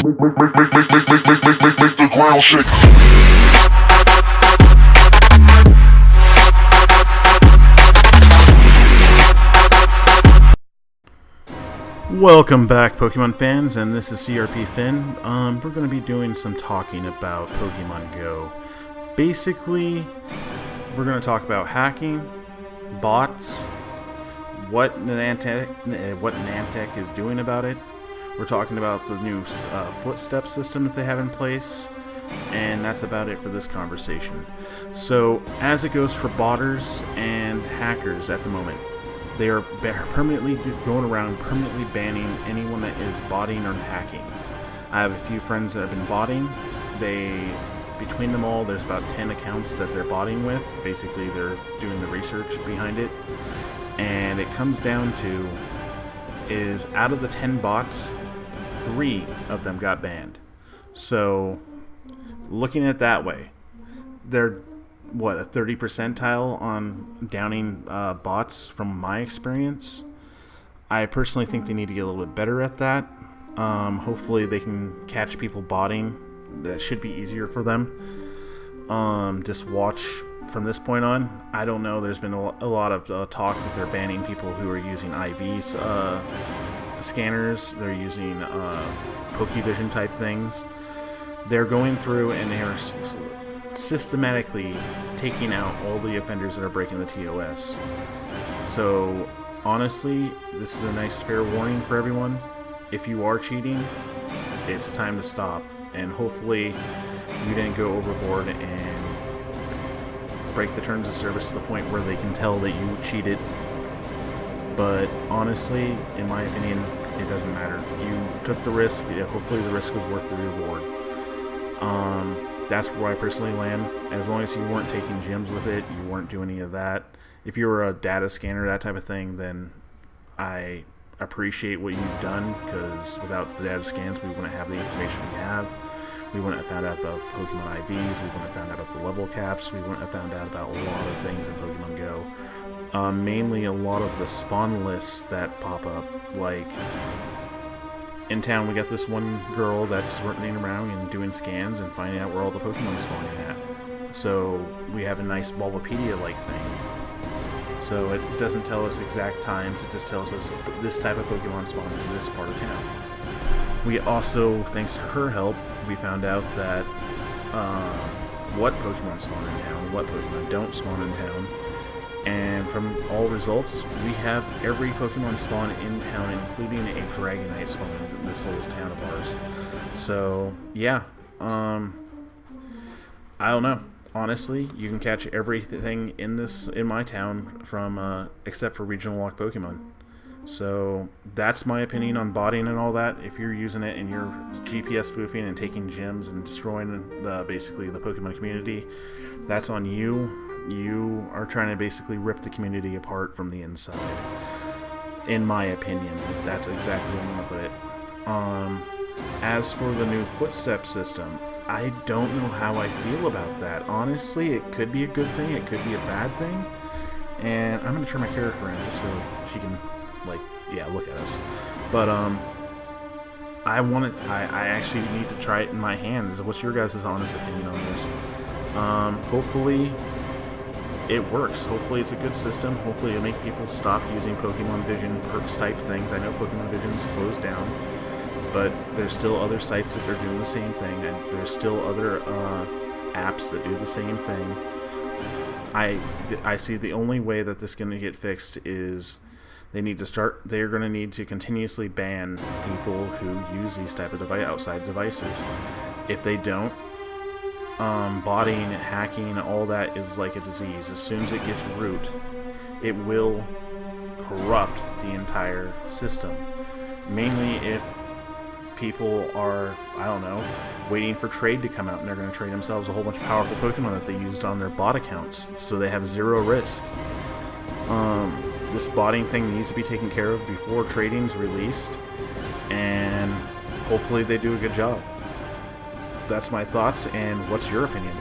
Make the ground shake. Welcome back, Pokemon fans, and this is Corpsefenn. We're going to be doing some talking about Pokemon Go. Basically, we're going to talk about hacking, bots, what Niantic is doing about it. We're talking about the new footstep system that they have in place, and that's about it for this conversation. So, as it goes for botters and hackers at the moment, they are permanently going around permanently banning anyone that is botting or hacking. I have a few friends that have been botting. Between them all, there's about 10 accounts that they're botting with. Basically, they're doing the research behind it. And it comes down to, is out of the 10 bots, 3 of them got banned. So, looking at it that way, they're a 30 percentile on downing bots from my experience. I personally think they need to get a little bit better at that. Hopefully they can catch people botting. That should be easier for them. Just watch from this point on. I don't know, there's been a lot of talk that they're banning people who are using IVs scanners. They're using Pokevision type things. They're going through and they're systematically taking out all the offenders that are breaking the TOS. So honestly, this is a nice fair warning for everyone. If you are cheating, it's a time to stop, and hopefully you didn't go overboard and break the terms of service to the point where they can tell that you cheated. But honestly, in my opinion, it doesn't matter. You took the risk. Hopefully the risk was worth the reward. That's where I personally land. As long as you weren't taking gyms with it, you weren't doing any of that. If you were a data scanner, that type of thing, then I appreciate what you've done, because without the data scans, we wouldn't have the information we have. We wouldn't have found out about Pokemon IVs, we wouldn't have found out about the level caps, we wouldn't have found out about a lot of things in Pokemon Go. Mainly a lot of the spawn lists that pop up, like in town we got this one girl that's running around and doing scans and finding out where all the Pokemon are spawning at. So we have a nice Bulbapedia-like thing. So it doesn't tell us exact times, it just tells us this type of Pokemon spawns in this part of town. We also, thanks to her help, we found out that what Pokemon spawn in town, what Pokemon don't spawn in town. And from all results, we have every Pokemon spawn in town, including a Dragonite spawn in this little town of ours. So, yeah. I don't know. Honestly, you can catch everything in my town from except for regional lock Pokemon. So that's my opinion on botting and all that. If you're using it and you're GPS spoofing and taking gyms and destroying basically the Pokemon community, that's on you. You are trying to basically rip the community apart from the inside. In my opinion, that's exactly where I'm going to put it. As for the new footstep system, I don't know how I feel about that. Honestly, it could be a good thing, it could be a bad thing. And I'm going to turn my character around just so she can, look at us. But, I actually need to try it in my hands. What's your guys' honest opinion on this? Hopefully it works. Hopefully it's a good system. Hopefully it'll make people stop using Pokemon Vision perks type things. I know Pokemon Vision's closed down, but there's still other sites that are doing the same thing, and there's still other apps that do the same thing. I see the only way that this is going to get fixed is they're going to need to continuously ban people who use these type of outside devices. If they don't, botting, hacking, all that is like a disease. As soon as it gets root, it will corrupt the entire system. Mainly if people are, waiting for trade to come out, and they're going to trade themselves a whole bunch of powerful Pokemon that they used on their bot accounts, so they have zero risk. This botting thing needs to be taken care of before trading's released, and hopefully they do a good job. That's my thoughts, and what's your opinion?